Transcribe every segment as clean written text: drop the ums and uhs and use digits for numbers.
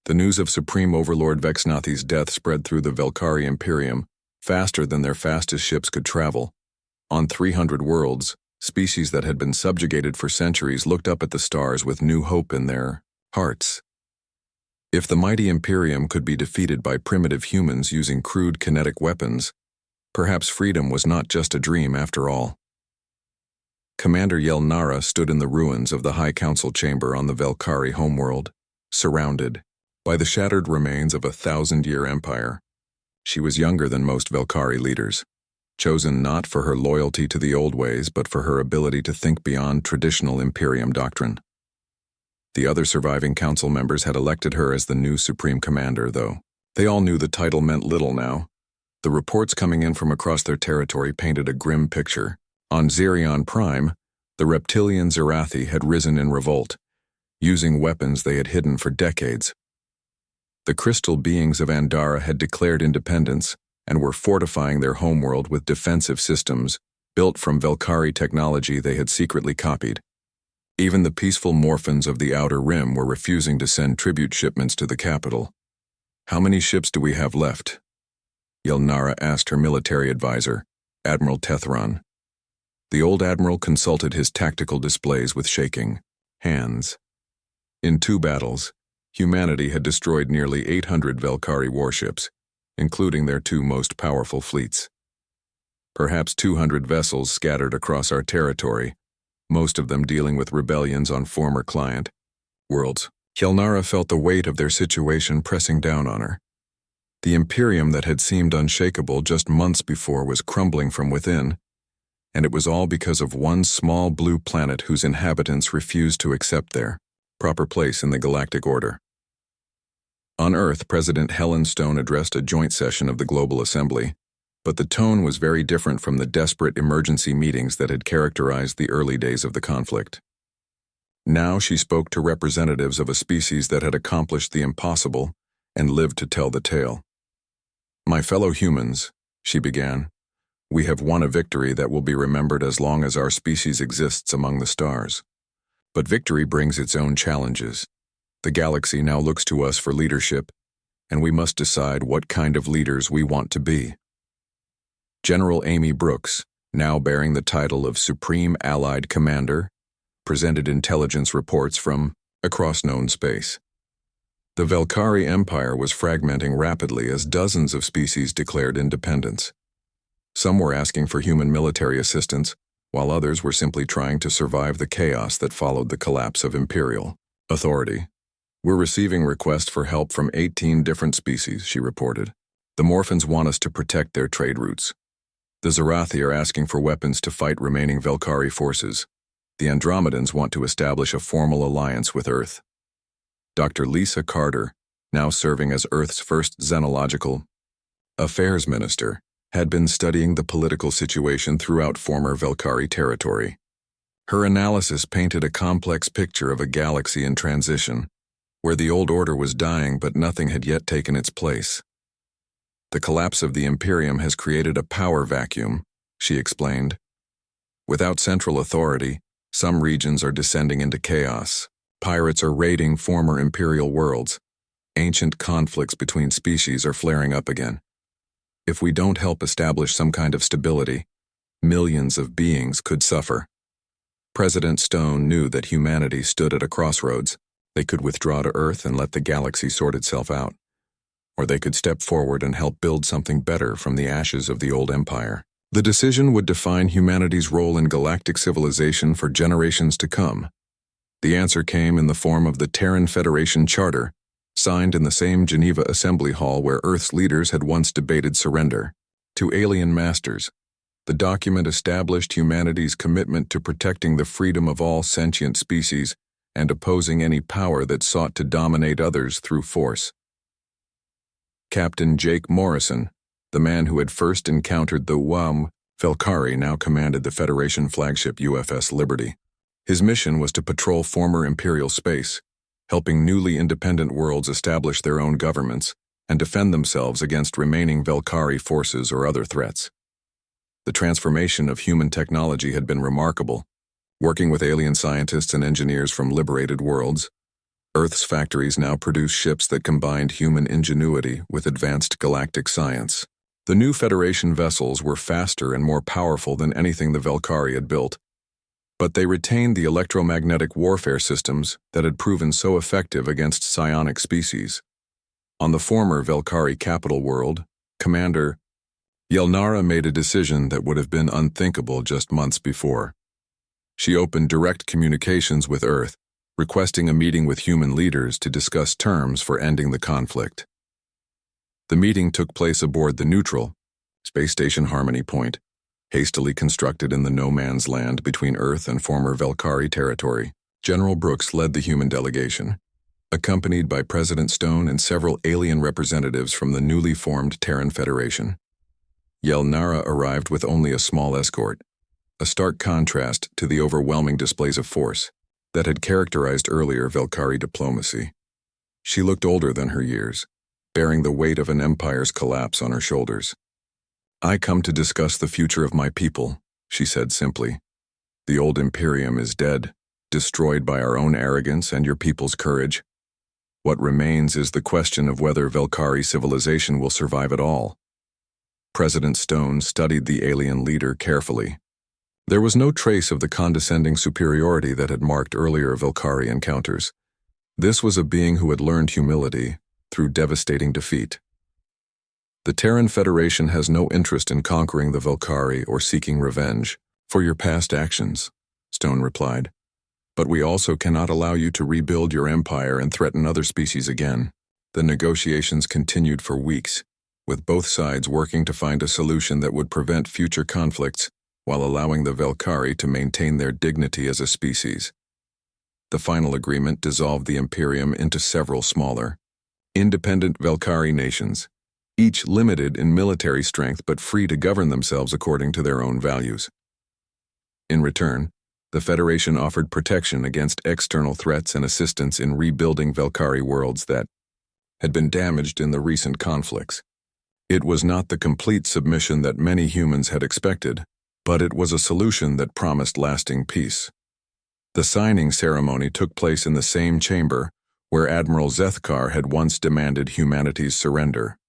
The news of Supreme Overlord Vexnathi's death spread through the Velkari Imperium faster than their fastest ships could travel. On 300 worlds, species that had been subjugated for centuries looked up at the stars with new hope in their hearts. If the mighty Imperium could be defeated by primitive humans using crude kinetic weapons, perhaps freedom was not just a dream after all. Commander Yelnara stood in the ruins of the High Council chamber on the Velkari homeworld, surrounded by the shattered remains of a 1,000-year empire. She was younger than most Velkari leaders, chosen not for her loyalty to the old ways but for her ability to think beyond traditional Imperium doctrine. The other surviving council members had elected her as the new Supreme Commander, though they all knew the title meant little now. The reports coming in from across their territory painted a grim picture. On Xerion Prime, the reptilian Zerathi had risen in revolt, using weapons they had hidden for decades. The crystal beings of Andara had declared independence and were fortifying their homeworld with defensive systems built from Velkari technology they had secretly copied. Even the peaceful Morphans of the Outer Rim were refusing to send tribute shipments to the capital. "How many ships do we have left?" Yelnara asked her military advisor, Admiral Tethron. The old admiral consulted his tactical displays with shaking hands. In 2 battles, humanity had destroyed nearly 800 Velkari warships, including their 2 most powerful fleets. Perhaps 200 vessels scattered across our territory, most of them dealing with rebellions on former client worlds. Yelnara felt the weight of their situation pressing down on her. The Imperium that had seemed unshakable just months before was crumbling from within, and it was all because of one small blue planet whose inhabitants refused to accept their proper place in the galactic order. On Earth, President Helen Stone addressed a joint session of the Global Assembly, but the tone was very different from the desperate emergency meetings that had characterized the early days of the conflict. Now she spoke to representatives of a species that had accomplished the impossible and lived to tell the tale. "My fellow humans," she began, "we have won a victory that will be remembered as long as our species exists among the stars. But victory brings its own challenges. The galaxy now looks to us for leadership, and we must decide what kind of leaders we want to be." General Amy Brooks, now bearing the title of Supreme Allied Commander, presented intelligence reports from across known space. The Velkari Empire was fragmenting rapidly as dozens of species declared independence. Some were asking for human military assistance, while others were simply trying to survive the chaos that followed the collapse of imperial authority. "We're receiving requests for help from 18 different species," she reported. "The Morphans want us to protect their trade routes. The Zerathi are asking for weapons to fight remaining Velkari forces. The Andromedans want to establish a formal alliance with Earth." Dr. Lisa Carter, now serving as Earth's first Xenological Affairs Minister, had been studying the political situation throughout former Velkari territory. Her analysis painted a complex picture of a galaxy in transition, where the old order was dying but nothing had yet taken its place. "The collapse of the Imperium has created a power vacuum," she explained. "Without central authority, some regions are descending into chaos. Pirates are raiding former imperial worlds. Ancient conflicts between species are flaring up again. If we don't help establish some kind of stability, millions of beings could suffer." President Stone knew that humanity stood at a crossroads. They could withdraw to Earth and let the galaxy sort itself out, or they could step forward and help build something better from the ashes of the old empire. The decision would define humanity's role in galactic civilization for generations to come. The answer came in the form of the Terran Federation Charter, signed in the same Geneva Assembly Hall where Earth's leaders had once debated surrender to alien masters. The document established humanity's commitment to protecting the freedom of all sentient species and opposing any power that sought to dominate others through force. Captain Jake Morrison, the man who had first encountered the Velkari, now commanded the Federation flagship UFS Liberty. His mission was to patrol former imperial space, helping newly independent worlds establish their own governments and defend themselves against remaining Velkari forces or other threats. The transformation of human technology had been remarkable. Working with alien scientists and engineers from liberated worlds, Earth's factories now produce ships that combined human ingenuity with advanced galactic science. The new Federation vessels were faster and more powerful than anything the Velkari had built, but they retained the electromagnetic warfare systems that had proven so effective against psionic species. On the former Velkari capital world, Commander Yelnara made a decision that would have been unthinkable just months before. She opened direct communications with Earth, requesting a meeting with human leaders to discuss terms for ending the conflict. The meeting took place aboard the neutral, Space Station Harmony Point, hastily constructed in the no-man's land between Earth and former Velkari territory. General Brooks led the human delegation, accompanied by President Stone and several alien representatives from the newly formed Terran Federation. Yelnara arrived with only a small escort, a stark contrast to the overwhelming displays of force that had characterized earlier Velkari diplomacy. She looked older than her years, bearing the weight of an empire's collapse on her shoulders. "I come to discuss the future of my people," she said simply. "The old Imperium is dead, destroyed by our own arrogance and your people's courage. What remains is the question of whether Velkari civilization will survive at all." President Stone studied the alien leader carefully. There was no trace of the condescending superiority that had marked earlier Velkari encounters. This was a being who had learned humility through devastating defeat. "The Terran Federation has no interest in conquering the Velkari or seeking revenge for your past actions," Stone replied. "But we also cannot allow you to rebuild your empire and threaten other species again." The negotiations continued for weeks, with both sides working to find a solution that would prevent future conflicts while allowing the Velkari to maintain their dignity as a species. The final agreement dissolved the Imperium into several smaller, independent Velkari nations, each limited in military strength but free to govern themselves according to their own values. In return, the Federation offered protection against external threats and assistance in rebuilding Velkari worlds that had been damaged in the recent conflicts. It was not the complete submission that many humans had expected, but it was a solution that promised lasting peace. The signing ceremony took place in the same chamber where Admiral Zethkar had once demanded humanity's surrender.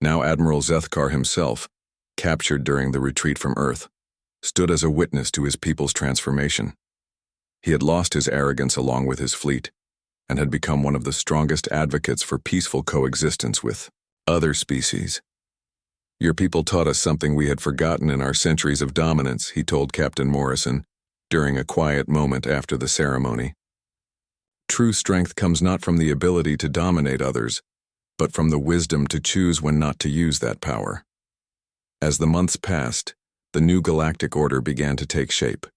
Now Admiral Zethkar himself, captured during the retreat from Earth, stood as a witness to his people's transformation. He had lost his arrogance along with his fleet, and had become one of the strongest advocates for peaceful coexistence with other species. "Your people taught us something we had forgotten in our centuries of dominance," he told Captain Morrison during a quiet moment after the ceremony. "True strength comes not from the ability to dominate others, but from the wisdom to choose when not to use that power." As the months passed, the new galactic order began to take shape.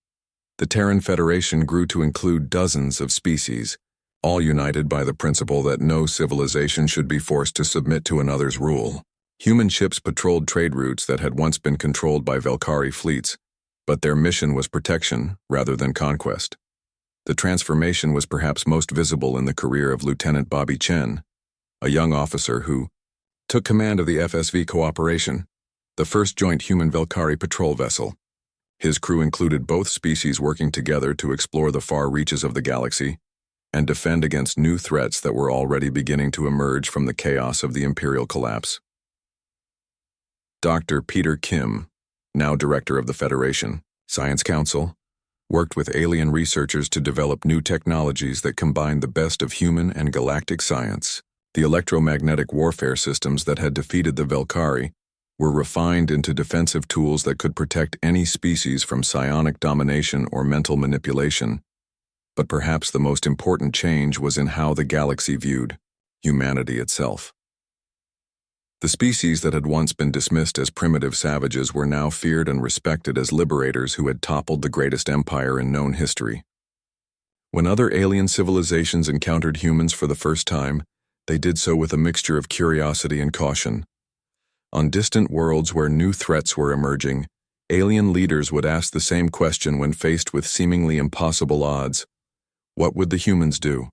The Terran Federation grew to include dozens of species, all united by the principle that no civilization should be forced to submit to another's rule. Human ships patrolled trade routes that had once been controlled by Velkari fleets, but their mission was protection rather than conquest. The transformation was perhaps most visible in the career of Lieutenant Bobby Chen, a young officer who took command of the FSV Cooperation, the first joint human Velkari patrol vessel. His crew included both species working together to explore the far reaches of the galaxy and defend against new threats that were already beginning to emerge from the chaos of the Imperial collapse. Dr. Peter Kim, now director of the Federation Science Council, worked with alien researchers to develop new technologies that combined the best of human and galactic science. The electromagnetic warfare systems that had defeated the Velkari were refined into defensive tools that could protect any species from psionic domination or mental manipulation. But perhaps the most important change was in how the galaxy viewed humanity itself. The species that had once been dismissed as primitive savages were now feared and respected as liberators who had toppled the greatest empire in known history. When other alien civilizations encountered humans for the first time, they did so with a mixture of curiosity and caution. On distant worlds where new threats were emerging, alien leaders would ask the same question when faced with seemingly impossible odds. What would the humans do?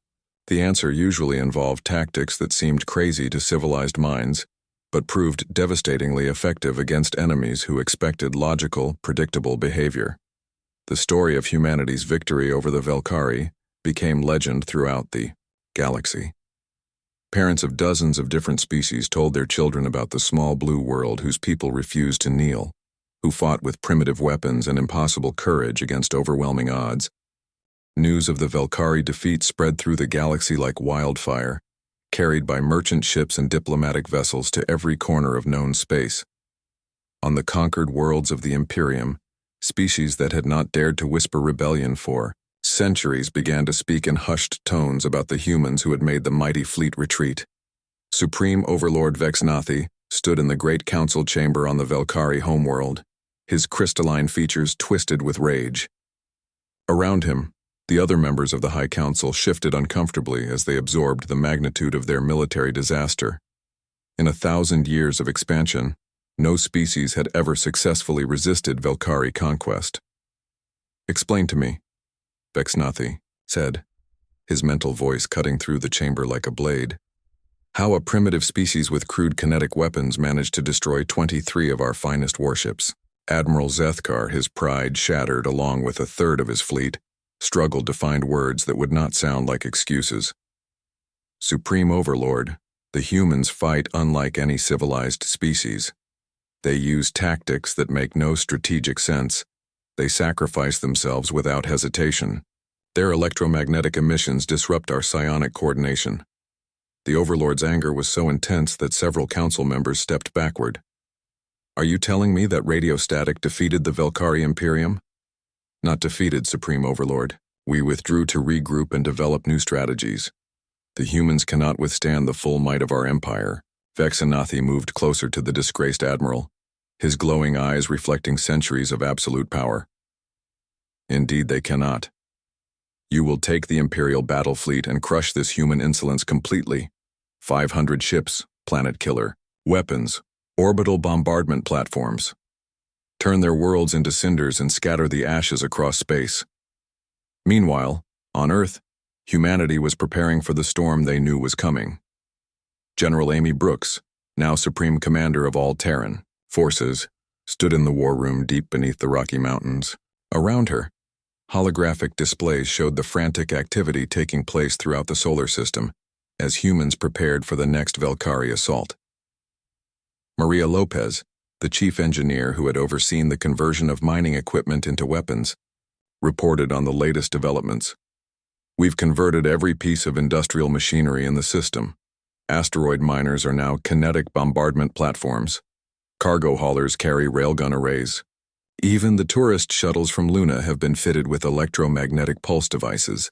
The answer usually involved tactics that seemed crazy to civilized minds, but proved devastatingly effective against enemies who expected logical, predictable behavior. The story of humanity's victory over the Velkari became legend throughout the galaxy. Parents of dozens of different species told their children about the small blue world whose people refused to kneel, who fought with primitive weapons and impossible courage against overwhelming odds. News of the Velkhari defeat spread through the galaxy like wildfire, carried by merchant ships and diplomatic vessels to every corner of known space. On the conquered worlds of the Imperium, species that had not dared to whisper rebellion for centuries began to speak in hushed tones about the humans who had made the mighty fleet retreat. Supreme Overlord Vexnathi stood in the great council chamber on the Velkhari homeworld, his crystalline features twisted with rage. Around him, the other members of the High Council shifted uncomfortably as they absorbed the magnitude of their military disaster. In 1,000 years of expansion, no species had ever successfully resisted Velkhari conquest. "Explain to me," Vexnathi said, his mental voice cutting through the chamber like a blade, "how a primitive species with crude kinetic weapons managed to destroy 23 of our finest warships." Admiral Zethkar, his pride shattered along with a third of his fleet, struggled to find words that would not sound like excuses. "Supreme Overlord, the humans fight unlike any civilized species. They use tactics that make no strategic sense. They sacrifice themselves without hesitation. Their electromagnetic emissions disrupt our psionic coordination." The Overlord's anger was so intense that several council members stepped backward. "Are you telling me that radiostatic defeated the Velkhari Imperium?" "Not defeated, Supreme Overlord. We withdrew to regroup and develop new strategies. The humans cannot withstand the full might of our empire." Vexnathi moved closer to the disgraced admiral, his glowing eyes reflecting centuries of absolute power. "Indeed they cannot. You will take the Imperial battle fleet and crush this human insolence completely. 500 ships, planet killer, weapons, orbital bombardment platforms. Turn their worlds into cinders and scatter the ashes across space." Meanwhile, on Earth, humanity was preparing for the storm they knew was coming. General Amy Brooks, now Supreme Commander of all Terran forces, stood in the war room deep beneath the Rocky Mountains. Around her, holographic displays showed the frantic activity taking place throughout the solar system as humans prepared for the next Velkhari assault. Maria Lopez, the chief engineer who had overseen the conversion of mining equipment into weapons, reported on the latest developments. "We've converted every piece of industrial machinery in the system. Asteroid miners are now kinetic bombardment platforms. Cargo haulers carry railgun arrays. Even the tourist shuttles from Luna have been fitted with electromagnetic pulse devices."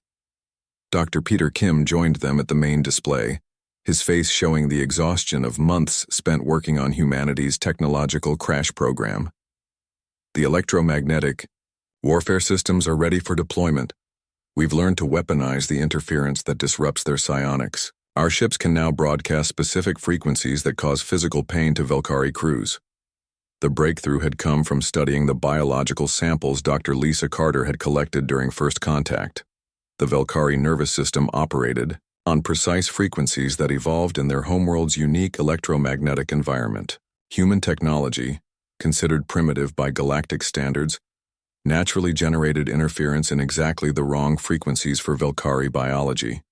Dr. Peter Kim joined them at the main display, his face showing the exhaustion of months spent working on humanity's technological crash program. "The electromagnetic warfare systems are ready for deployment. We've learned to weaponize the interference that disrupts their psionics. Our ships can now broadcast specific frequencies that cause physical pain to Velkhari crews." The breakthrough had come from studying the biological samples Dr. Lisa Carter had collected during first contact. The Velkhari nervous system operated on precise frequencies that evolved in their homeworld's unique electromagnetic environment. Human technology, considered primitive by galactic standards, naturally generated interference in exactly the wrong frequencies for Velkhari biology.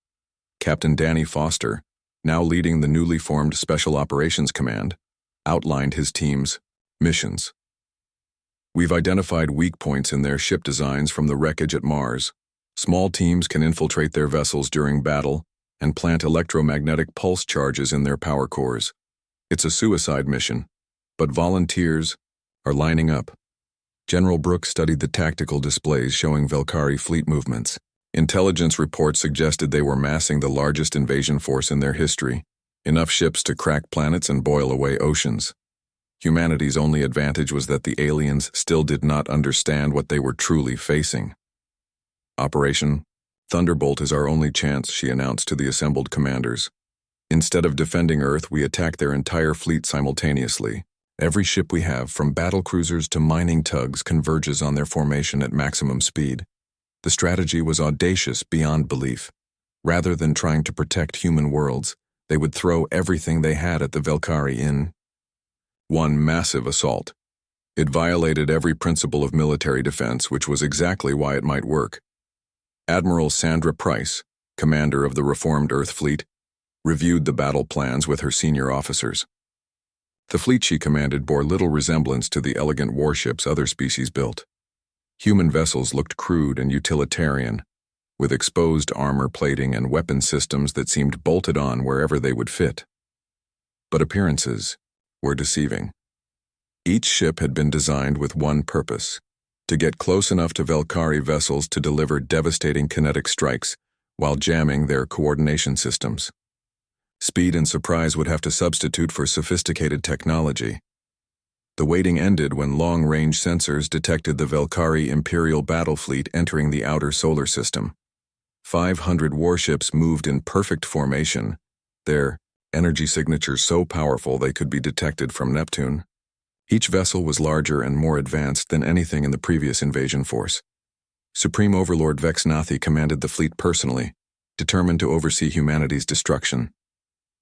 Captain Danny Foster, now leading the newly formed Special Operations Command, outlined his team's missions. "We've identified weak points in their ship designs from the wreckage at Mars. Small teams can infiltrate their vessels during battle and plant electromagnetic pulse charges in their power cores. It's a suicide mission, but volunteers are lining up." General Brooks studied the tactical displays showing Velkhari fleet movements. Intelligence reports suggested they were massing the largest invasion force in their history, enough ships to crack planets and boil away oceans. Humanity's only advantage was that the aliens still did not understand what they were truly facing. "Operation Thunderbolt is our only chance," she announced to the assembled commanders. "Instead of defending Earth, we attack their entire fleet simultaneously. Every ship we have, from battle cruisers to mining tugs, converges on their formation at maximum speed." The strategy was audacious beyond belief. Rather than trying to protect human worlds, they would throw everything they had at the Velkhari in one massive assault. It violated every principle of military defense, which was exactly why it might work. Admiral Sandra Price, commander of the reformed Earth fleet, reviewed the battle plans with her senior officers. The fleet she commanded bore little resemblance to the elegant warships other species built. Human vessels looked crude and utilitarian, with exposed armor plating and weapon systems that seemed bolted on wherever they would fit. But appearances were deceiving. Each ship had been designed with one purpose: to get close enough to Valkyrie vessels to deliver devastating kinetic strikes while jamming their coordination systems. Speed and surprise would have to substitute for sophisticated technology. The waiting ended when long-range sensors detected the Valkyrie Imperial battle fleet entering the outer solar system. 500 warships moved in perfect formation, their energy signatures so powerful they could be detected from Neptune. Each vessel was larger and more advanced than anything in the previous invasion force. Supreme Overlord Vexnathi commanded the fleet personally, determined to oversee humanity's destruction.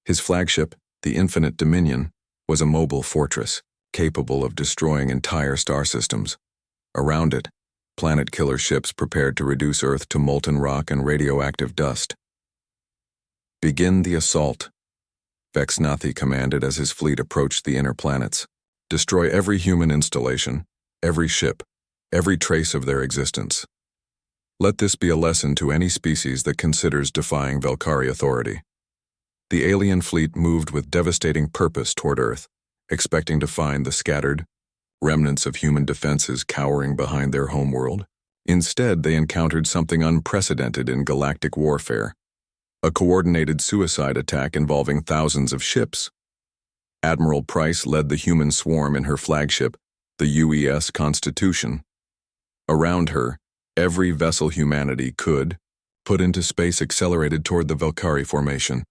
His flagship, the Infinite Dominion, was a mobile fortress, capable of destroying entire star systems. Around it, planet-killer ships prepared to reduce Earth to molten rock and radioactive dust. "Begin the assault," Vexnathi commanded as his fleet approached the inner planets. "Destroy every human installation, every ship, every trace of their existence. Let this be a lesson to any species that considers defying Valkyrie authority." The alien fleet moved with devastating purpose toward Earth, expecting to find the scattered remnants of human defenses cowering behind their homeworld. Instead, they encountered something unprecedented in galactic warfare: a coordinated suicide attack involving thousands of ships. Admiral Price led the human swarm in her flagship, the UES Constitution. Around her, every vessel humanity could put into space accelerated toward the Valkyrie formation.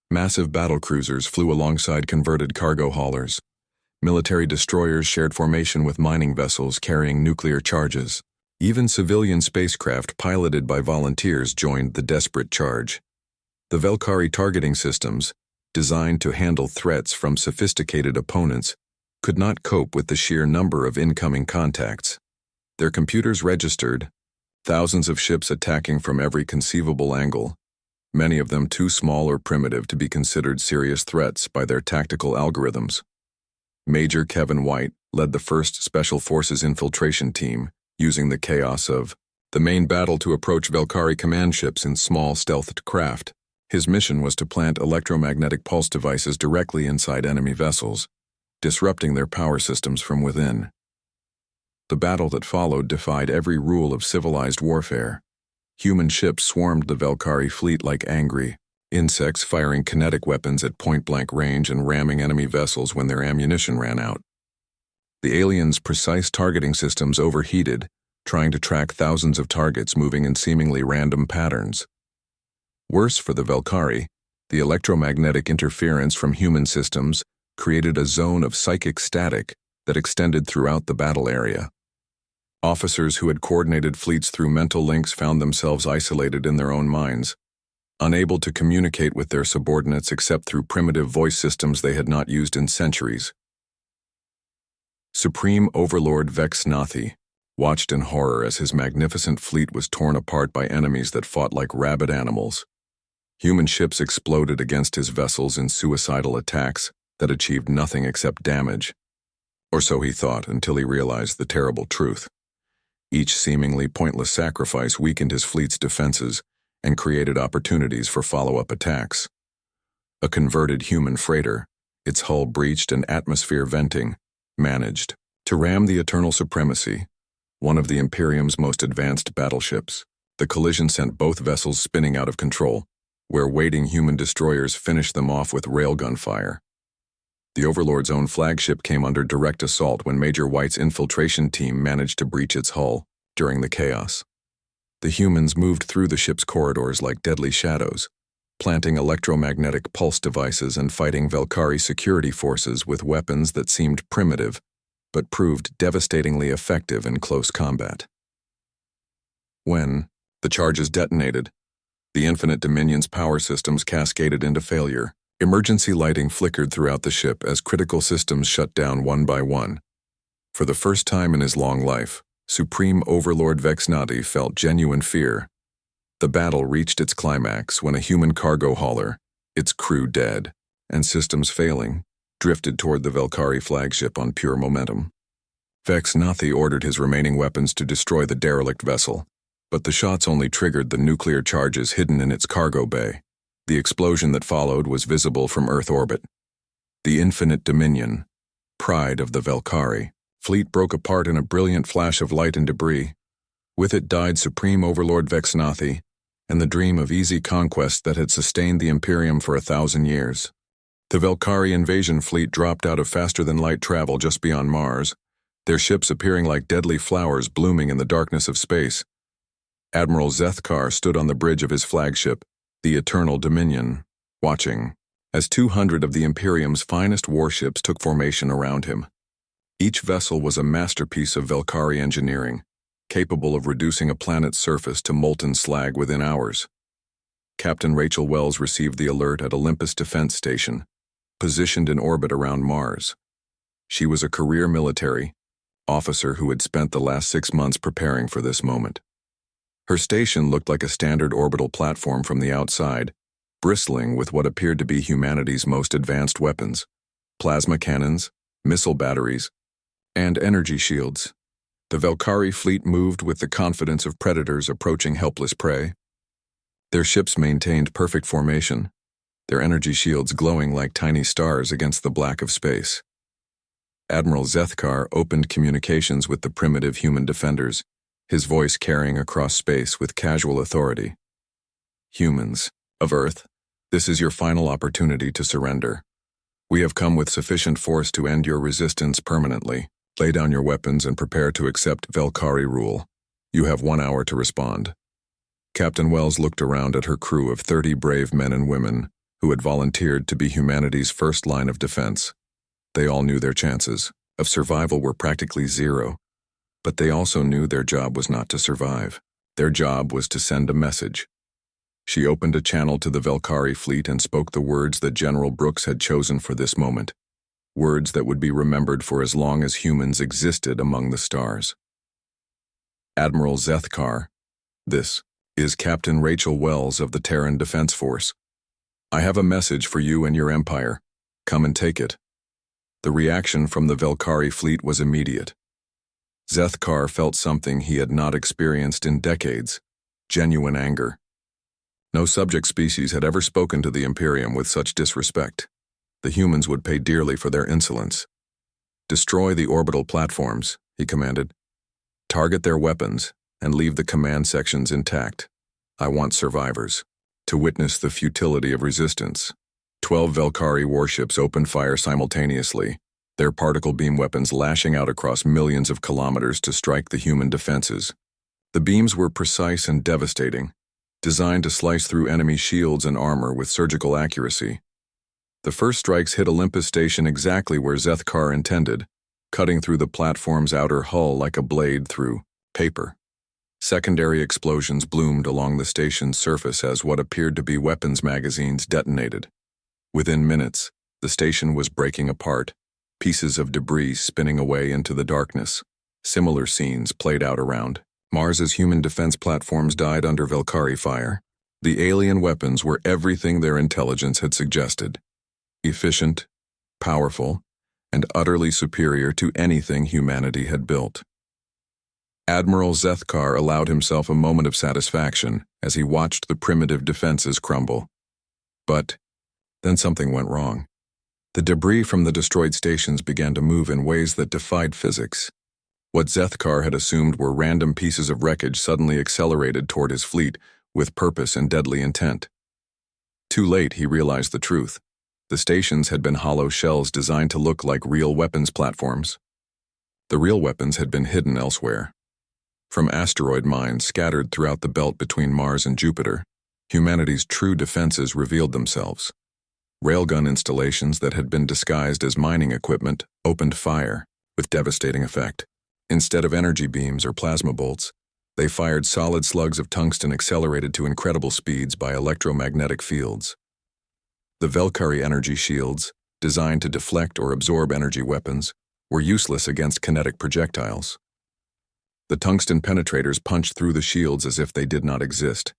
Massive battlecruisers flew alongside converted cargo haulers. Military destroyers shared formation with mining vessels carrying nuclear charges. Even civilian spacecraft piloted by volunteers joined the desperate charge. The Valkyrie targeting systems, designed to handle threats from sophisticated opponents, could not cope with the sheer number of incoming contacts. Their computers registered thousands of ships attacking from every conceivable angle, many of them too small or primitive to be considered serious threats by their tactical algorithms. Major Kevin White led the 1st Special Forces Infiltration Team, using the chaos of the main battle to approach Valkyrie command ships in small stealthed craft. His mission was to plant electromagnetic pulse devices directly inside enemy vessels, disrupting their power systems from within. The battle that followed defied every rule of civilized warfare. Human ships swarmed the Valkyrie fleet like angry insects, firing kinetic weapons at point-blank range and ramming enemy vessels when their ammunition ran out. The aliens' precise targeting systems overheated, trying to track thousands of targets moving in seemingly random patterns. Worse for the Valkyrie, the electromagnetic interference from human systems created a zone of psychic static that extended throughout the battle area. Officers who had coordinated fleets through mental links found themselves isolated in their own minds, unable to communicate with their subordinates except through primitive voice systems they had not used in centuries. Supreme Overlord Vexnathi watched in horror as his magnificent fleet was torn apart by enemies that fought like rabid animals. Human ships exploded against his vessels in suicidal attacks that achieved nothing except damage. Or so he thought until he realized the terrible truth. Each seemingly pointless sacrifice weakened his fleet's defenses and created opportunities for follow-up attacks. A converted human freighter, its hull breached and atmosphere venting, managed to ram the Eternal Supremacy, one of the Imperium's most advanced battleships. The collision sent both vessels spinning out of control, where waiting human destroyers finished them off with railgun fire. The Overlord's own flagship came under direct assault when Major White's infiltration team managed to breach its hull during the chaos. The humans moved through the ship's corridors like deadly shadows, planting electromagnetic pulse devices and fighting Valkyrie security forces with weapons that seemed primitive but proved devastatingly effective in close combat. When the charges detonated, the Infinite Dominion's power systems cascaded into failure. Emergency lighting flickered throughout the ship as critical systems shut down one by one. For the first time in his long life, Supreme Overlord Vexnathi felt genuine fear. The battle reached its climax when a human cargo hauler, its crew dead, and systems failing, drifted toward the Velkari flagship on pure momentum. Vexnathi ordered his remaining weapons to destroy the derelict vessel, but the shots only triggered the nuclear charges hidden in its cargo bay. The explosion that followed was visible from Earth orbit. The infinite dominion, pride of the Velkari, fleet broke apart in a brilliant flash of light and debris. With it died Supreme Overlord Vexnathi, and the dream of easy conquest that had sustained the Imperium for 1,000 years. The Velkari invasion fleet dropped out of faster-than-light travel just beyond Mars, their ships appearing like deadly flowers blooming in the darkness of space. Admiral Zethkar stood on the bridge of his flagship, the Eternal Dominion, watching, as 200 of the Imperium's finest warships took formation around him. Each vessel was a masterpiece of Velkari engineering, capable of reducing a planet's surface to molten slag within hours. Captain Rachel Wells received the alert at Olympus Defense Station, positioned in orbit around Mars. She was a career military officer who had spent the last 6 months preparing for this moment. Her station looked like a standard orbital platform from the outside, bristling with what appeared to be humanity's most advanced weapons: plasma cannons, missile batteries, and energy shields. The Velkari fleet moved with the confidence of predators approaching helpless prey. Their ships maintained perfect formation, their energy shields glowing like tiny stars against the black of space. Admiral Zethkar opened communications with the primitive human defenders, his voice carrying across space with casual authority. Humans of Earth, this is your final opportunity to surrender. We have come with sufficient force to end your resistance permanently. Lay down your weapons and prepare to accept Velkari rule. You have 1 hour to respond. Captain Wells looked around at her crew of 30 brave men and women who had volunteered to be humanity's first line of defense. They all knew their chances of survival were practically zero, but they also knew their job was not to survive. Their job was to send a message. She opened a channel to the Velkari fleet and spoke the words that General Brooks had chosen for this moment. Words that would be remembered for as long as humans existed among the stars. Admiral Zethkar, this is Captain Rachel Wells of the Terran Defense Force. I have a message for you and your empire. Come and take it. The reaction from the Velkari fleet was immediate. Zethkar felt something he had not experienced in decades: genuine anger. No subject species had ever spoken to the Imperium with such disrespect. The humans would pay dearly for their insolence. Destroy the orbital platforms, he commanded. Target their weapons and leave the command sections intact. I want survivors to witness the futility of resistance. 12 Velkari warships opened fire simultaneously, their particle beam weapons lashing out across millions of kilometers to strike the human defenses. The beams were precise and devastating, designed to slice through enemy shields and armor with surgical accuracy. The first strikes hit Olympus Station exactly where Zethkar intended, cutting through the platform's outer hull like a blade through paper. Secondary explosions bloomed along the station's surface as what appeared to be weapons magazines detonated. Within minutes, the station was breaking apart, pieces of debris spinning away into the darkness. Similar scenes played out around Mars's human defense platforms died under Velkari fire. The alien weapons were everything their intelligence had suggested: efficient, powerful, and utterly superior to anything humanity had built. Admiral Zethkar allowed himself a moment of satisfaction as he watched the primitive defenses crumble. But then something went wrong. The debris from the destroyed stations began to move in ways that defied physics. What Zethkar had assumed were random pieces of wreckage suddenly accelerated toward his fleet with purpose and deadly intent. Too late, he realized the truth. The stations had been hollow shells designed to look like real weapons platforms. The real weapons had been hidden elsewhere. From asteroid mines scattered throughout the belt between Mars and Jupiter, humanity's true defenses revealed themselves. Railgun installations that had been disguised as mining equipment opened fire with devastating effect. Instead of energy beams or plasma bolts, they fired solid slugs of tungsten accelerated to incredible speeds by electromagnetic fields. The Velkari energy shields, designed to deflect or absorb energy weapons, were useless against kinetic projectiles. The tungsten penetrators punched through the shields as if they did not exist.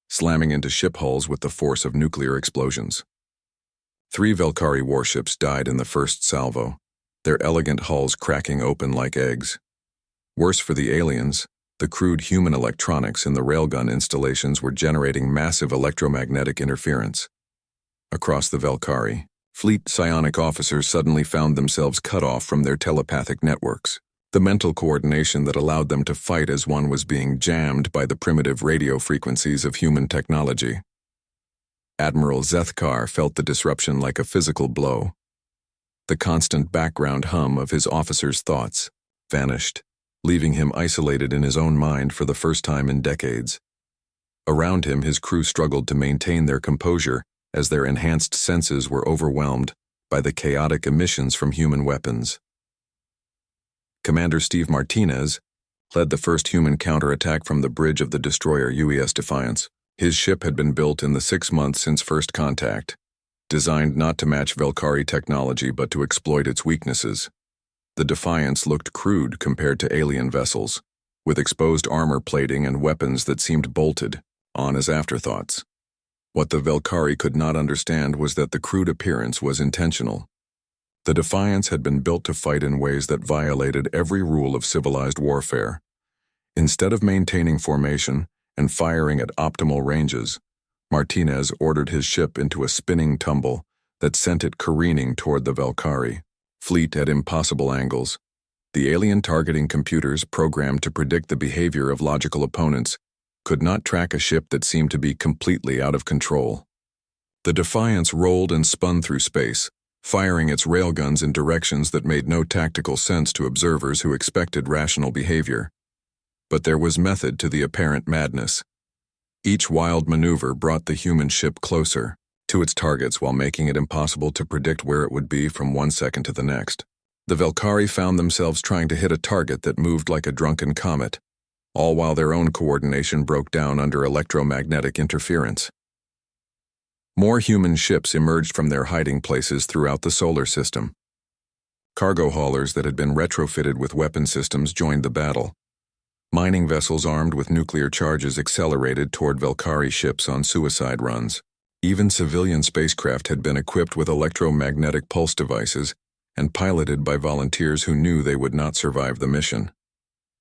slamming into ship hulls with the force of nuclear explosions. 3 Velkari warships died in the first salvo, their elegant hulls cracking open like eggs. Worse for the aliens, the crude human electronics in the railgun installations were generating massive electromagnetic interference. Across the Velkari, fleet psionic officers suddenly found themselves cut off from their telepathic networks. The mental coordination that allowed them to fight as one was being jammed by the primitive radio frequencies of human technology. Admiral Zethkar felt the disruption like a physical blow. The constant background hum of his officers' thoughts vanished, leaving him isolated in his own mind for the first time in decades. Around him, his crew struggled to maintain their composure as their enhanced senses were overwhelmed by the chaotic emissions from human weapons. Commander Steve Martinez led the first human counterattack from the bridge of the destroyer UES Defiance. His ship had been built in the 6 months since first contact, designed not to match Velkari technology but to exploit its weaknesses. The Defiance looked crude compared to alien vessels, with exposed armor plating and weapons that seemed bolted on as afterthoughts. What the Velkari could not understand was that the crude appearance was intentional. The Defiance had been built to fight in ways that violated every rule of civilized warfare. Instead of maintaining formation and firing at optimal ranges, Martinez ordered his ship into a spinning tumble that sent it careening toward the Velkari fleet at impossible angles. The alien targeting computers programmed to predict the behavior of logical opponents could not track a ship that seemed to be completely out of control. The Defiance rolled and spun through space, firing its railguns in directions that made no tactical sense to observers who expected rational behavior. But there was method to the apparent madness. Each wild maneuver brought the human ship closer to its targets while making it impossible to predict where it would be from one second to the next. The Velkari found themselves trying to hit a target that moved like a drunken comet, all while their own coordination broke down under electromagnetic interference. More human ships emerged from their hiding places throughout the solar system. Cargo haulers that had been retrofitted with weapon systems joined the battle. Mining vessels armed with nuclear charges accelerated toward Velkari ships on suicide runs. Even civilian spacecraft had been equipped with electromagnetic pulse devices and piloted by volunteers who knew they would not survive the mission.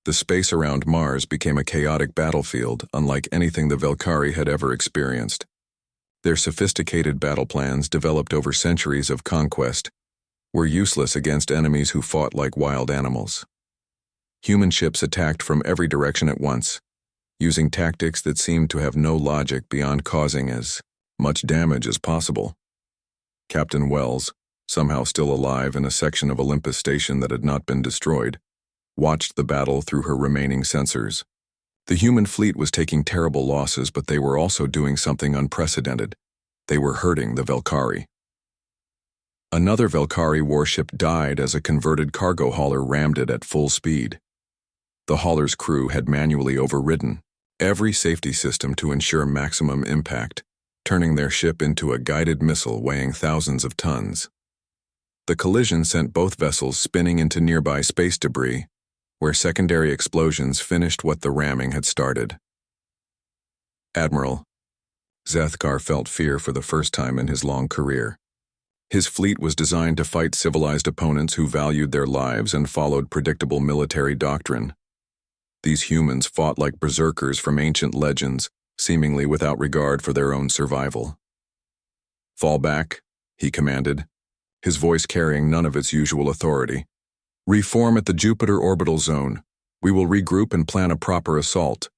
The space around Mars became a chaotic battlefield unlike anything the Velkari had ever experienced. Their sophisticated battle plans, developed over centuries of conquest, were useless against enemies who fought like wild animals. Human ships attacked from every direction at once, using tactics that seemed to have no logic beyond causing as much damage as possible. Captain Wells, somehow still alive in a section of Olympus Station that had not been destroyed, watched the battle through her remaining sensors. The human fleet was taking terrible losses, but they were also doing something unprecedented. They were hurting the Velkari. Another Velkari warship died as a converted cargo hauler rammed it at full speed. The hauler's crew had manually overridden every safety system to ensure maximum impact, turning their ship into a guided missile weighing thousands of tons. The collision sent both vessels spinning into nearby space debris, where secondary explosions finished what the ramming had started. Admiral Zethkar felt fear for the first time in his long career. His fleet was designed to fight civilized opponents who valued their lives and followed predictable military doctrine. These humans fought like berserkers from ancient legends, seemingly without regard for their own survival. "Fall back," he commanded, his voice carrying none of its usual authority. "Reform at the Jupiter orbital zone. We will regroup and plan a proper assault."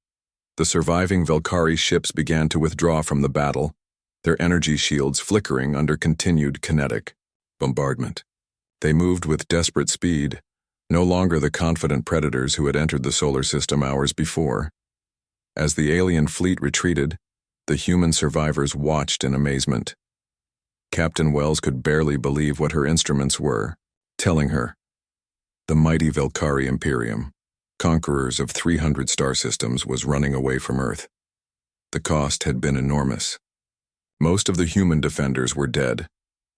The surviving Velkari ships began to withdraw from the battle, their energy shields flickering under continued kinetic bombardment. They moved with desperate speed, no longer the confident predators who had entered the solar system hours before. As the alien fleet retreated, the human survivors watched in amazement. Captain Wells could barely believe what her instruments were telling her. The mighty Velkari Imperium, conquerors of 300 star systems, was running away from Earth. The cost had been enormous. Most of the human defenders were dead,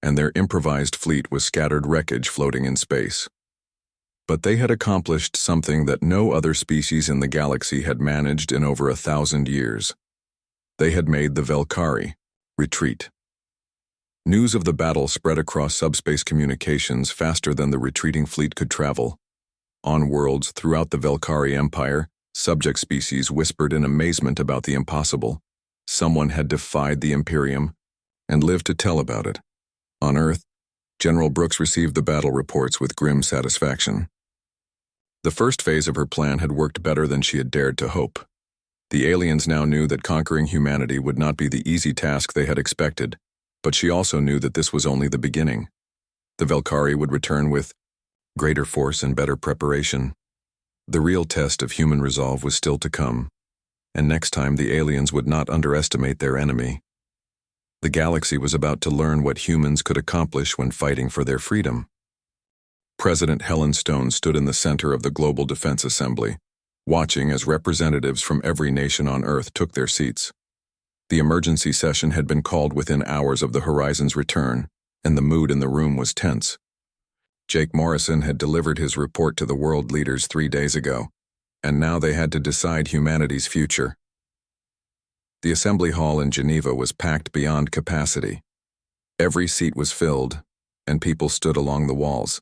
and their improvised fleet was scattered wreckage floating in space. But they had accomplished something that no other species in the galaxy had managed in over 1,000 years. They had made the Velkari retreat. News of the battle spread across subspace communications faster than the retreating fleet could travel. On worlds throughout the Velkari Empire, subject species whispered in amazement about the impossible. Someone had defied the Imperium and lived to tell about it. On Earth, General Brooks received the battle reports with grim satisfaction. The first phase of her plan had worked better than she had dared to hope. The aliens now knew that conquering humanity would not be the easy task they had expected, but she also knew that this was only the beginning. The Velkari would return with greater force and better preparation. The real test of human resolve was still to come, and next time the aliens would not underestimate their enemy. The galaxy was about to learn what humans could accomplish when fighting for their freedom. President Helen Stone stood in the center of the Global Defense Assembly, watching as representatives from every nation on Earth took their seats. The emergency session had been called within hours of the Horizon's return, and the mood in the room was tense. Jake Morrison had delivered his report to the world leaders 3 days ago, and now they had to decide humanity's future. The assembly hall in Geneva was packed beyond capacity. Every seat was filled, and people stood along the walls.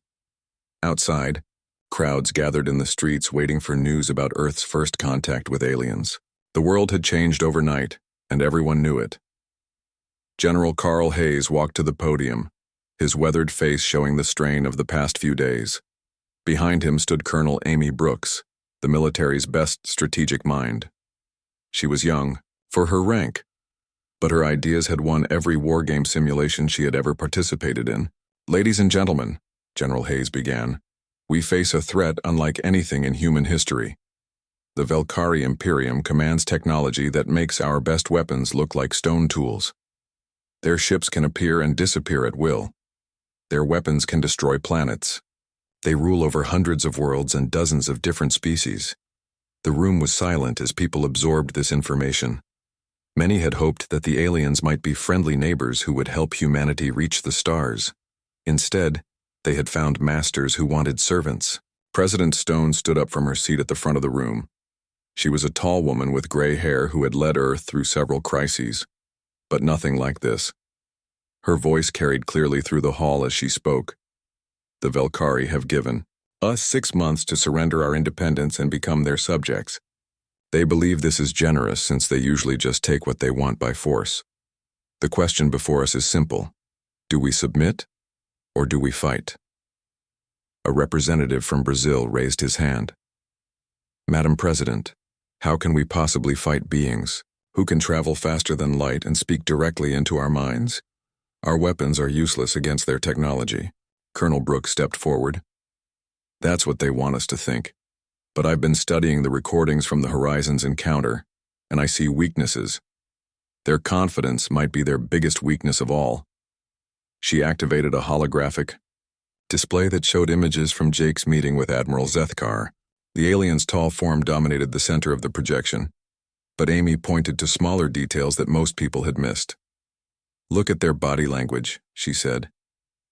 Outside, crowds gathered in the streets waiting for news about Earth's first contact with aliens. The world had changed overnight, and everyone knew it. General Carl Hayes walked to the podium, his weathered face showing the strain of the past few days. Behind him stood Colonel Amy Brooks, the military's best strategic mind. She was young, for her rank, but her ideas had won every wargame simulation she had ever participated in. "Ladies and gentlemen," General Hayes began, "we face a threat unlike anything in human history. The Velkari Imperium commands technology that makes our best weapons look like stone tools. Their ships can appear and disappear at will. Their weapons can destroy planets. They rule over hundreds of worlds and dozens of different species." The room was silent as people absorbed this information. Many had hoped that the aliens might be friendly neighbors who would help humanity reach the stars. Instead, they had found masters who wanted servants. President Stone stood up from her seat at the front of the room. She was a tall woman with gray hair who had led Earth through several crises, but nothing like this. Her voice carried clearly through the hall as she spoke. "The Velkari have given us 6 months to surrender our independence and become their subjects. They believe this is generous since they usually just take what they want by force. The question before us is simple. Do we submit, or do we fight?" A representative from Brazil raised his hand. "Madam President, how can we possibly fight beings who can travel faster than light and speak directly into our minds? Our weapons are useless against their technology." Colonel Brooks stepped forward. "That's what they want us to think. But I've been studying the recordings from the Horizon's encounter, and I see weaknesses. Their confidence might be their biggest weakness of all." She activated a holographic display that showed images from Jake's meeting with Admiral Zethkar. The alien's tall form dominated the center of the projection, but Amy pointed to smaller details that most people had missed. "Look at their body language," she said.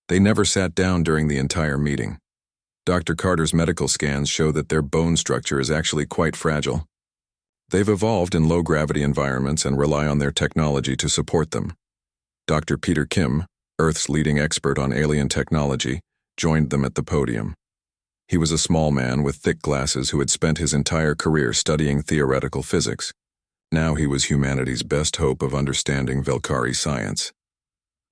"They never sat down during the entire meeting. Dr. Carter's medical scans show that their bone structure is actually quite fragile. They've evolved in low-gravity environments and rely on their technology to support them." Dr. Peter Kim, Earth's leading expert on alien technology, joined them at the podium. He was a small man with thick glasses who had spent his entire career studying theoretical physics. Now he was humanity's best hope of understanding Velkari science.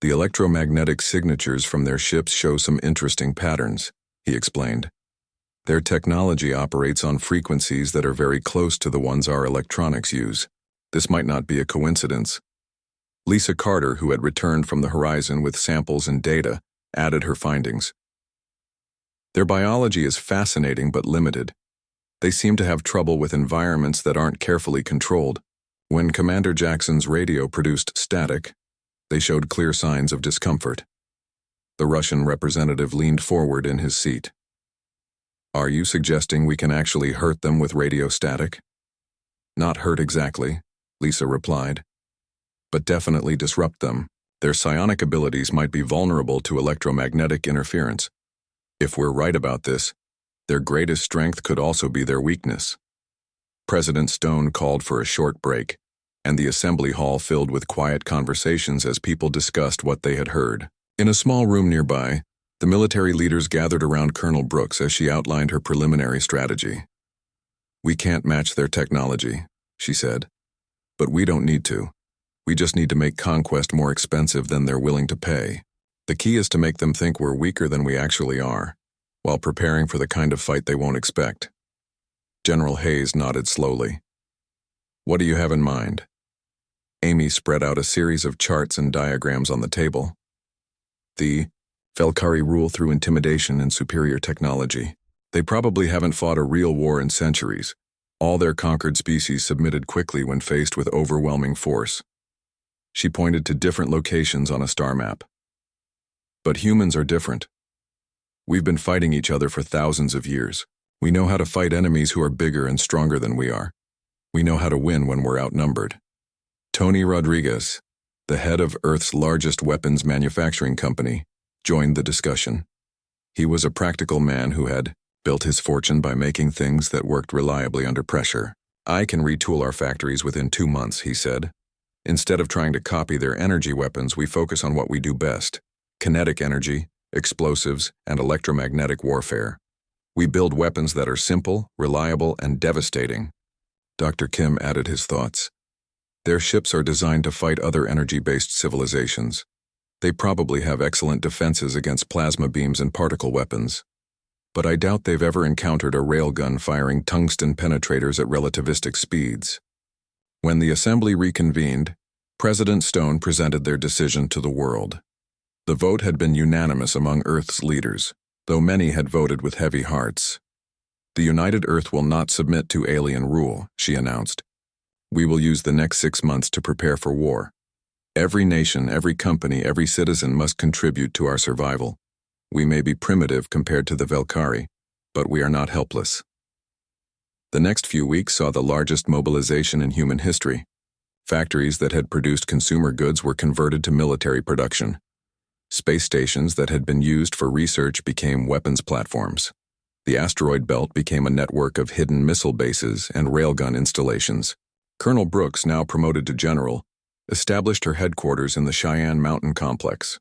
"The electromagnetic signatures from their ships show some interesting patterns," he explained. "Their technology operates on frequencies that are very close to the ones our electronics use. This might not be a coincidence." Lisa Carter, who had returned from the Horizon with samples and data, added her findings. "Their biology is fascinating but limited. They seem to have trouble with environments that aren't carefully controlled. When Commander Jackson's radio produced static, they showed clear signs of discomfort." The Russian representative leaned forward in his seat. "Are you suggesting we can actually hurt them with radio static?" "Not hurt exactly," Lisa replied, "but definitely disrupt them. Their psionic abilities might be vulnerable to electromagnetic interference. If we're right about this, their greatest strength could also be their weakness." President Stone called for a short break. and the assembly hall filled with quiet conversations as people discussed what they had heard. In a small room nearby, the military leaders gathered around Colonel Brooks as she outlined her preliminary strategy. "We can't match their technology," she said. "But we don't need to. We just need to make conquest more expensive than they're willing to pay. The key is to make them think we're weaker than we actually are, while preparing for the kind of fight they won't expect." General Hayes nodded slowly. "What do you have in mind?" Amy spread out a series of charts and diagrams on the table. "The Velkari rule through intimidation and superior technology. They probably haven't fought a real war in centuries. All their conquered species submitted quickly when faced with overwhelming force." She pointed to different locations on a star map. "But humans are different. We've been fighting each other for thousands of years. We know how to fight enemies who are bigger and stronger than we are. We know how to win when we're outnumbered." Tony Rodriguez, the head of Earth's largest weapons manufacturing company, joined the discussion. He was a practical man who had built his fortune by making things that worked reliably under pressure. "I can retool our factories within 2 months," he said. "Instead of trying to copy their energy weapons, we focus on what we do best: kinetic energy, explosives, and electromagnetic warfare. We build weapons that are simple, reliable, and devastating." Dr. Kim added his thoughts. "Their ships are designed to fight other energy-based civilizations. They probably have excellent defenses against plasma beams and particle weapons. But I doubt they've ever encountered a railgun firing tungsten penetrators at relativistic speeds." When the assembly reconvened, President Stone presented their decision to the world. The vote had been unanimous among Earth's leaders, though many had voted with heavy hearts. "The United Earth will not submit to alien rule," she announced. "We will use the next 6 months to prepare for war. Every nation, every company, every citizen must contribute to our survival. We may be primitive compared to the Velkari, but we are not helpless." The next few weeks saw the largest mobilization in human history. Factories that had produced consumer goods were converted to military production. Space stations that had been used for research became weapons platforms. The asteroid belt became a network of hidden missile bases and railgun installations. Colonel Brooks, now promoted to general, established her headquarters in the Cheyenne Mountain Complex.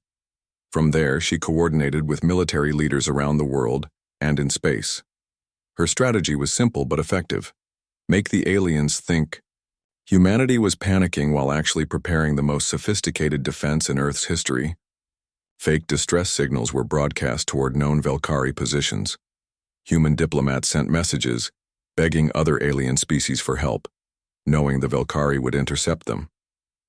From there, she coordinated with military leaders around the world and in space. Her strategy was simple but effective: make the aliens think. Humanity was panicking while actually preparing the most sophisticated defense in Earth's history. Fake distress signals were broadcast toward known Velkari positions. Human diplomats sent messages, begging other alien species for help, knowing the Velkari would intercept them.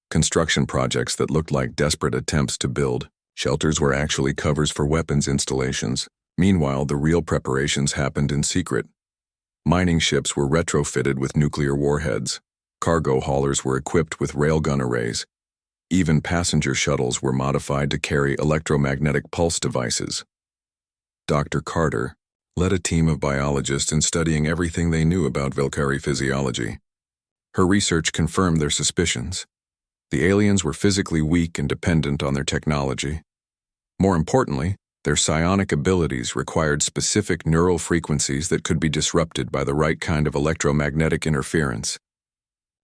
Construction projects that looked like desperate attempts to build shelters were actually covers for weapons installations. Meanwhile, the real preparations happened in secret. Mining ships were retrofitted with nuclear warheads. Cargo haulers were equipped with railgun arrays. Even passenger shuttles were modified to carry electromagnetic pulse devices. Dr. Carter led a team of biologists in studying everything they knew about Velkari physiology. Her research confirmed their suspicions. The aliens were physically weak and dependent on their technology. More importantly, their psionic abilities required specific neural frequencies that could be disrupted by the right kind of electromagnetic interference.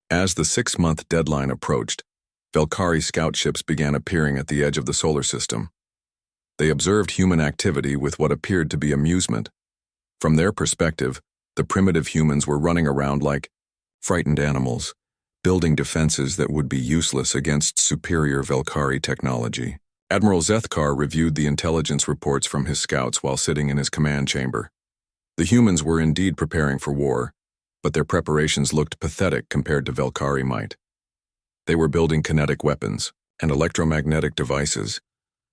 As the 6-month deadline approached, Velkari scout ships began appearing at the edge of the solar system. They observed human activity with what appeared to be amusement. From their perspective, the primitive humans were running around like frightened animals, building defenses that would be useless against superior Velkari technology. Admiral Zethkar reviewed the intelligence reports from his scouts while sitting in his command chamber. The humans were indeed preparing for war, but their preparations looked pathetic compared to Velkari might. They were building kinetic weapons and electromagnetic devices,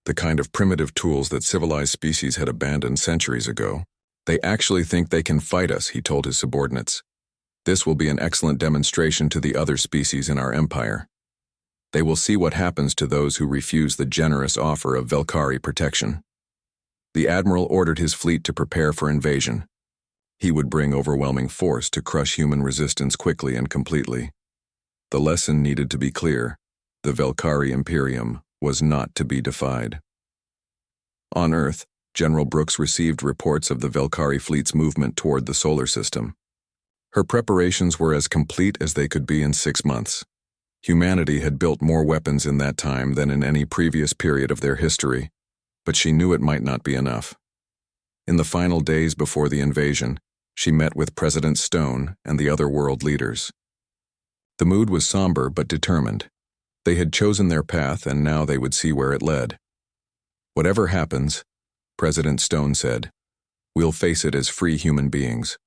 the kind of primitive tools that civilized species had abandoned centuries ago. "They actually think they can fight us," he told his subordinates. "This will be an excellent demonstration to the other species in our empire. They will see what happens to those who refuse the generous offer of Velkari protection." The admiral ordered his fleet to prepare for invasion. He would bring overwhelming force to crush human resistance quickly and completely. The lesson needed to be clear: the Velkari Imperium was not to be defied. On Earth, General Brooks received reports of the Velkari fleet's movement toward the solar system. Her preparations were as complete as they could be in 6 months. Humanity had built more weapons in that time than in any previous period of their history, but she knew it might not be enough. In the final days before the invasion, she met with President Stone and the other world leaders. The mood was somber but determined. They had chosen their path and now they would see where it led. Whatever happens, President Stone said, we'll face it as free human beings.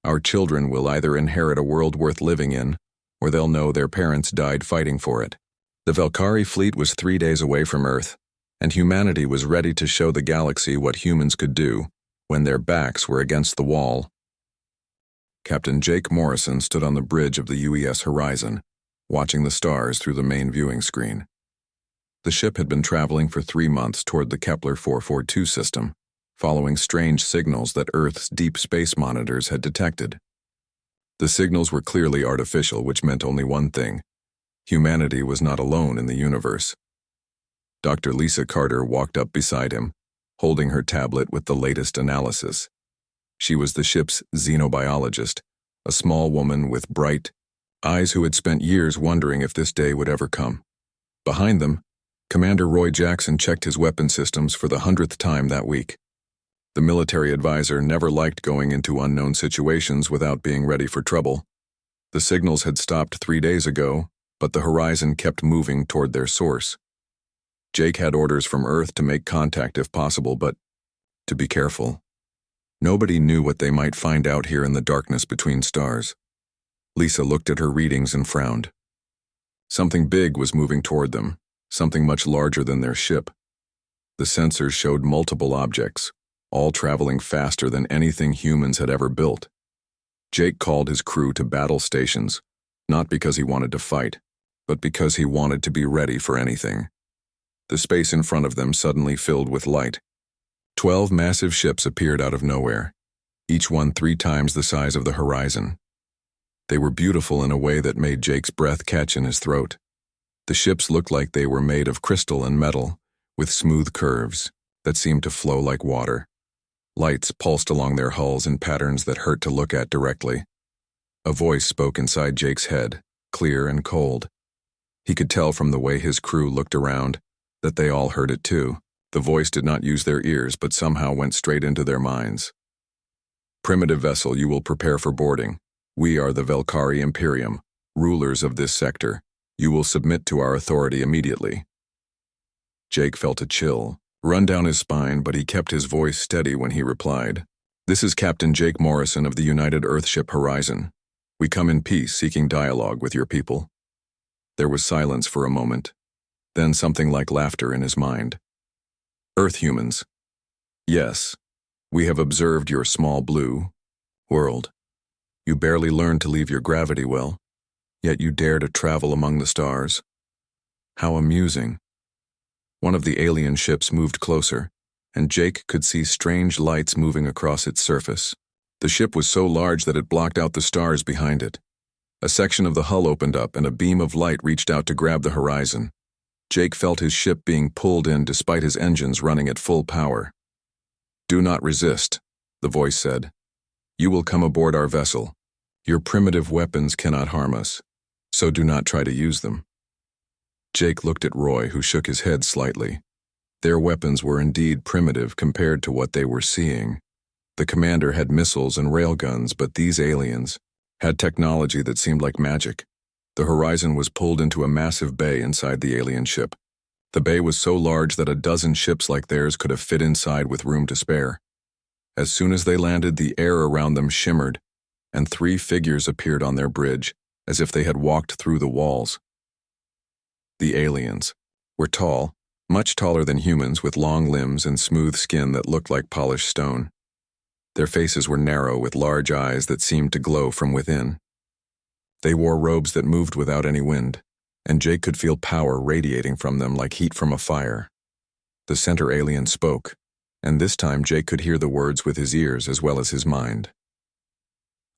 Our children will either inherit a world worth living in, or they'll know their parents died fighting for it. The Valkyrie fleet was 3 days away from Earth, and humanity was ready to show the galaxy what humans could do when their backs were against the wall. Captain Jake Morrison stood on the bridge of the UES Horizon, watching the stars through the main viewing screen. The ship had been traveling for 3 months toward the Kepler 442 system, following strange signals that Earth's deep space monitors had detected. The signals were clearly artificial, which meant only one thing: humanity was not alone in the universe. Dr. Lisa Carter walked up beside him, holding her tablet with the latest analysis. She was the ship's xenobiologist, a small woman with bright eyes who had spent years wondering if this day would ever come. Behind them, Commander Roy Jackson checked his weapon systems for the 100th time that week. The military advisor never liked going into unknown situations without being ready for trouble. The signals had stopped 3 days ago, but the horizon kept moving toward their source. Jake had orders from Earth to make contact if possible, but to be careful. Nobody knew what they might find out here in the darkness between stars. Lisa looked at her readings and frowned. Something big was moving toward them, something much larger than their ship. The sensors showed multiple objects, all traveling faster than anything humans had ever built. Jake called his crew to battle stations, not because he wanted to fight, but because he wanted to be ready for anything. The space in front of them suddenly filled with light. 12 massive ships appeared out of nowhere, each one 3 times the size of the horizon. They were beautiful in a way that made Jake's breath catch in his throat. The ships looked like they were made of crystal and metal, with smooth curves that seemed to flow like water. Lights pulsed along their hulls in patterns that hurt to look at directly. A voice spoke inside Jake's head, clear and cold. He could tell from the way his crew looked around that they all heard it too. The voice did not use their ears, but somehow went straight into their minds. Primitive vessel, you will prepare for boarding. We are the Valkyrie Imperium, rulers of this sector. You will submit to our authority immediately. Jake felt a chill run down his spine, but he kept his voice steady when he replied. This is Captain Jake Morrison of the United Earthship Horizon. We come in peace, seeking dialogue with your people. There was silence for a moment, then something like laughter in his mind. Earth humans. Yes, we have observed your small blue world. You barely learned to leave your gravity well, yet you dare to travel among the stars. How amusing. One of the alien ships moved closer, and Jake could see strange lights moving across its surface. The ship was so large that it blocked out the stars behind it. A section of the hull opened up, and a beam of light reached out to grab the horizon. Jake felt his ship being pulled in despite his engines running at full power. Do not resist, the voice said. You will come aboard our vessel. Your primitive weapons cannot harm us, so do not try to use them. Jake looked at Roy, who shook his head slightly. Their weapons were indeed primitive compared to what they were seeing. The commander had missiles and railguns, but these aliens had technology that seemed like magic. The horizon was pulled into a massive bay inside the alien ship. The bay was so large that a dozen ships like theirs could have fit inside with room to spare. As soon as they landed, the air around them shimmered, and 3 figures appeared on their bridge, as if they had walked through the walls. The aliens were tall, much taller than humans, with long limbs and smooth skin that looked like polished stone. Their faces were narrow, with large eyes that seemed to glow from within. They wore robes that moved without any wind, and Jake could feel power radiating from them like heat from a fire. The center alien spoke, and this time Jake could hear the words with his ears as well as his mind.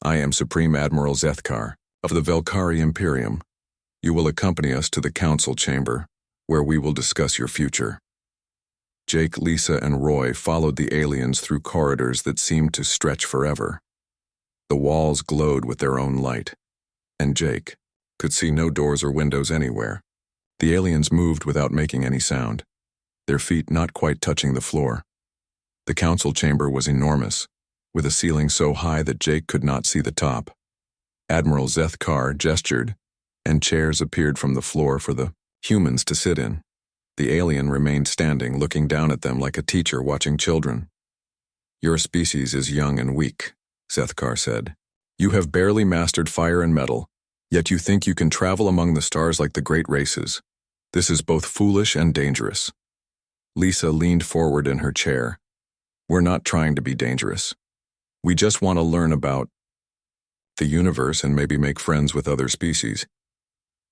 I am Supreme Admiral Zethkar of the Valkyrie Imperium. You will accompany us to the council chamber, where we will discuss your future. Jake, Lisa, and Roy followed the aliens through corridors that seemed to stretch forever. The walls glowed with their own light, and Jake could see no doors or windows anywhere. The aliens moved without making any sound, their feet not quite touching the floor. The council chamber was enormous, with a ceiling so high that Jake could not see the top. Admiral Zethkar gestured, and chairs appeared from the floor for the humans to sit in. The alien remained standing, looking down at them like a teacher watching children. "Your species is young and weak," Zethkar said. "You have barely mastered fire and metal, yet you think you can travel among the stars like the great races. This is both foolish and dangerous." Lisa leaned forward in her chair. "We're not trying to be dangerous. We just want to learn about the universe and maybe make friends with other species."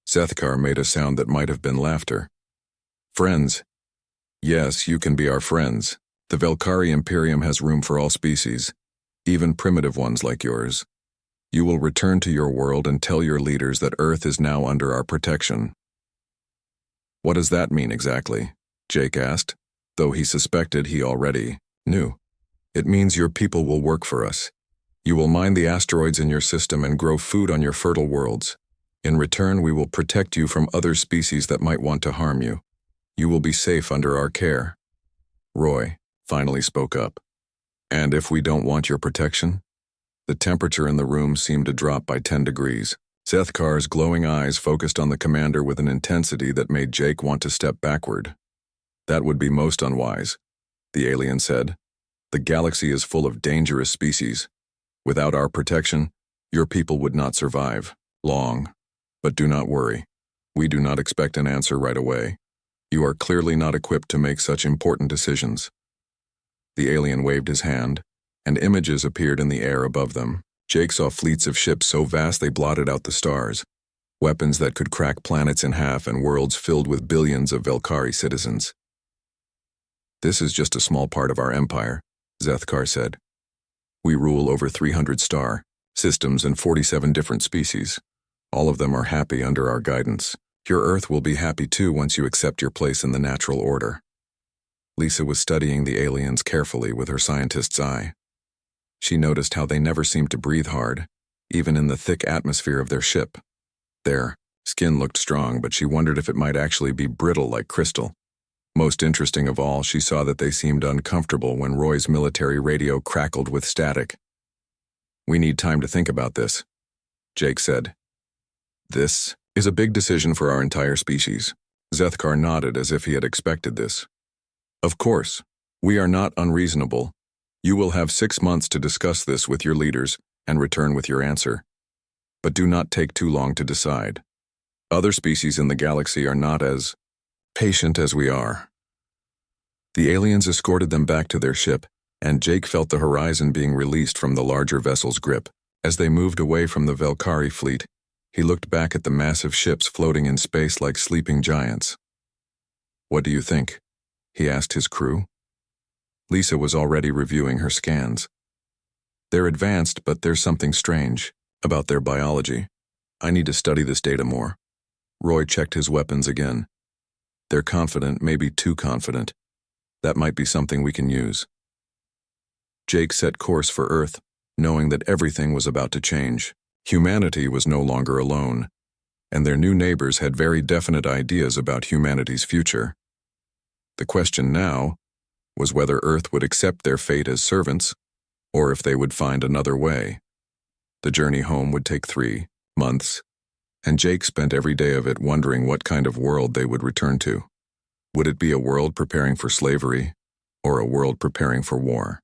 Zethkar made a sound that might have been laughter. "Friends? Yes, you can be our friends. The Velkari Imperium has room for all species, even primitive ones like yours. You will return to your world and tell your leaders that Earth is now under our protection." "What does that mean exactly?" Jake asked, though he suspected he already knew. "It means your people will work for us. You will mine the asteroids in your system and grow food on your fertile worlds. In return, we will protect you from other species that might want to harm you. You will be safe under our care." Roy finally spoke up. "And if we don't want your protection?" The temperature in the room seemed to drop by 10 degrees. Zethkar's glowing eyes focused on the commander with an intensity that made Jake want to step backward. "That would be most unwise," the alien said. "The galaxy is full of dangerous species. Without our protection, your people would not survive long. But do not worry. We do not expect an answer right away. You are clearly not equipped to make such important decisions." The alien waved his hand, and images appeared in the air above them. Jake saw fleets of ships so vast they blotted out the stars, weapons that could crack planets in half, and worlds filled with billions of Velkari citizens. "This is just a small part of our empire," Zethkar said. "We rule over 300 star systems and 47 different species. All of them are happy under our guidance. Your Earth will be happy too once you accept your place in the natural order." Lisa was studying the aliens carefully with her scientist's eye. She noticed how they never seemed to breathe hard, even in the thick atmosphere of their ship. Their skin looked strong, but she wondered if it might actually be brittle like crystal. Most interesting of all, she saw that they seemed uncomfortable when Roy's military radio crackled with static. "We need time to think about this," Jake said. "This is a big decision for our entire species." Zethkar nodded as if he had expected this. "Of course, we are not unreasonable. You will have 6 months to discuss this with your leaders and return with your answer. But do not take too long to decide. Other species in the galaxy are not as patient as we are." The aliens escorted them back to their ship, and Jake felt the horizon being released from the larger vessel's grip. As they moved away from the Velkari fleet, he looked back at the massive ships floating in space like sleeping giants. "What do you think?" he asked his crew. Lisa was already reviewing her scans. "They're advanced, but there's something strange about their biology. I need to study this data more." Roy checked his weapons again. "They're confident, maybe too confident. That might be something we can use." Jake set course for Earth, knowing that everything was about to change. Humanity was no longer alone, and their new neighbors had very definite ideas about humanity's future. The question now was whether Earth would accept their fate as servants, or if they would find another way. The journey home would take 3 months, and Jake spent every day of it wondering what kind of world they would return to. Would it be a world preparing for slavery, or a world preparing for war?